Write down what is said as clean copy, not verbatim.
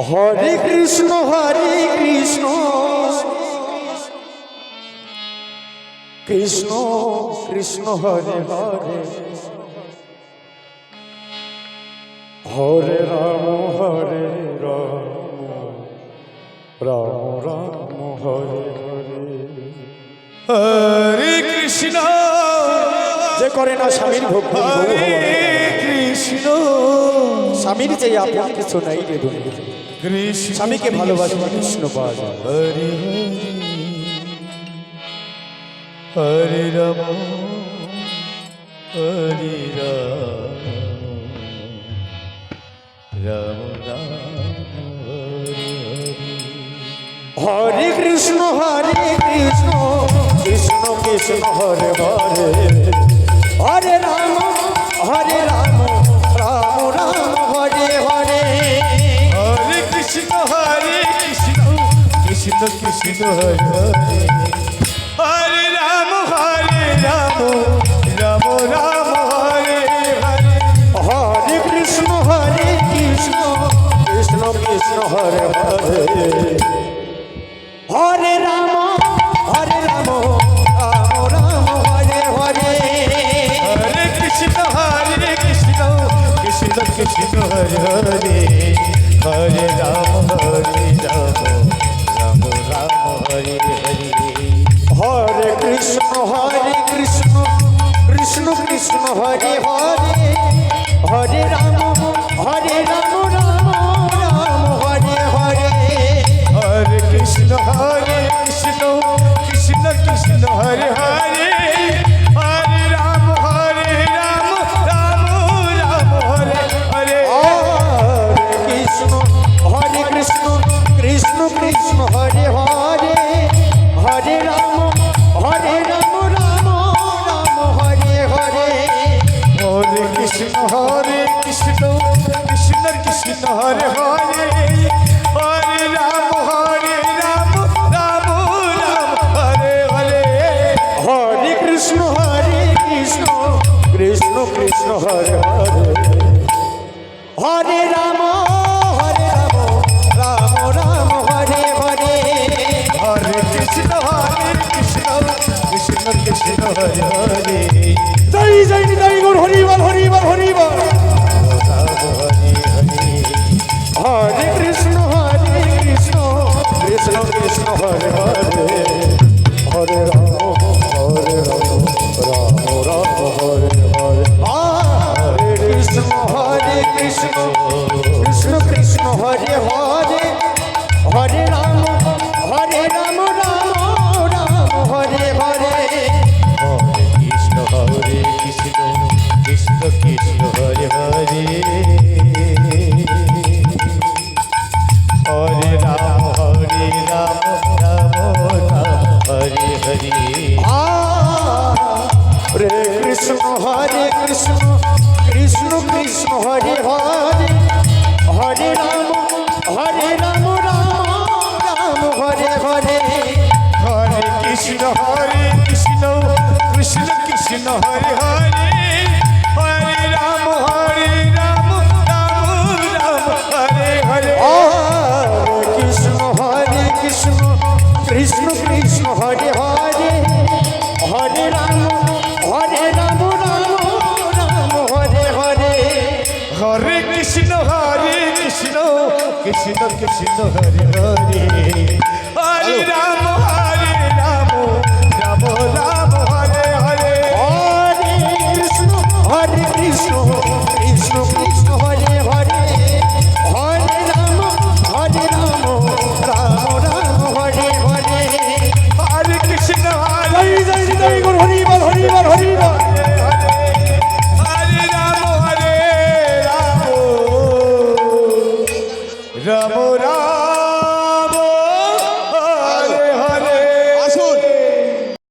হরে কৃষ্ণ কৃষ্ণ কৃষ্ণ হরে হরে হরে রাম রাম রাম হরে হরে। হরে কৃষ্ণ যে করে না স্বামীর ভক্তি হরে কৃষ্ণ স্বামীর যে আপন কিছু নাই রে দুনিয়াতে। কৃষ্ণ স্বামীকে ভালোবাসলে কৃষ্ণ পাওয়া যায়। হরে হরে রাম হরে রাম রাম হরে কৃষ্ণ কৃষ্ণ কৃষ্ণ হরে হরে হরে রাম রাম রাম হরে হরে। হরে কৃষ্ণ কৃষ্ণ কৃষ্ণ হরে হরে হরে রাম রাম রাম হরে হরে। হরে কৃষ্ণ কৃষ্ণ কৃষ্ণ হরে হরে হরে রাম রাম রাম হরে হরে। হরে কৃষ্ণ কৃষ্ণ কৃষ্ণ হরে হরে হরে রাম রাম রাম হরে হরে। হরে কৃষ্ণ কৃষ্ণ কৃষ্ণ হরে হরে হরে রাম রাম রাম হরে হরে। হরে কৃষ্ণ কৃষ্ণ কৃষ্ণ হরে হরে হরে রাম রাম রাম হরে হরে। হরে কৃষ্ণ কৃষ্ণ কৃষ্ণ হরে হরে হরে রাম রাম রাম হরে হরে। হরে কৃষ্ণ কৃষ্ণ কৃষ্ণ হরে হরে হরে রাম রাম হরে হরে। হরে কৃষ্ণ কৃষ্ণ কৃষ্ণ হরে হরে হরে রাম রাম রাম হরে হরে। হরে কৃষ্ণ কৃষ্ণ কৃষ্ণ হরে হরে জয় জয় নিতাই গৌর হরিবল হরিবল। রাম হরে হরে। হরে কৃষ্ণ কৃষ্ণ কৃষ্ণ হরে হরে হরে রাম রাম রাম হরে হরে। হরে কৃষ্ণ কৃষ্ণ কৃষ্ণ হরে হরে হরে রাম রাম রাম হরে হরে। হরে কৃষ্ণ কৃষ্ণ কৃষ্ণ হরে হরে হরে রাম রাম হরে হরে। হরে কৃষ্ণ কৃষ্ণ কৃষ্ণ হরে হরে হরে রাম রাম রাম হরে হরে। হরে কৃষ্ণ কৃষ্ণ কৃষ্ণ হরে হরে হরে রাম রাম রাম হরে হরে। হরে কৃষ্ণ কৃষ্ণ কৃষ্ণ হরে হরে হরে রাম রাম রাম হরে হরে। হরে কৃষ্ণ কৃষ্ণ কৃষ্ণ হরে হরে হরে রাম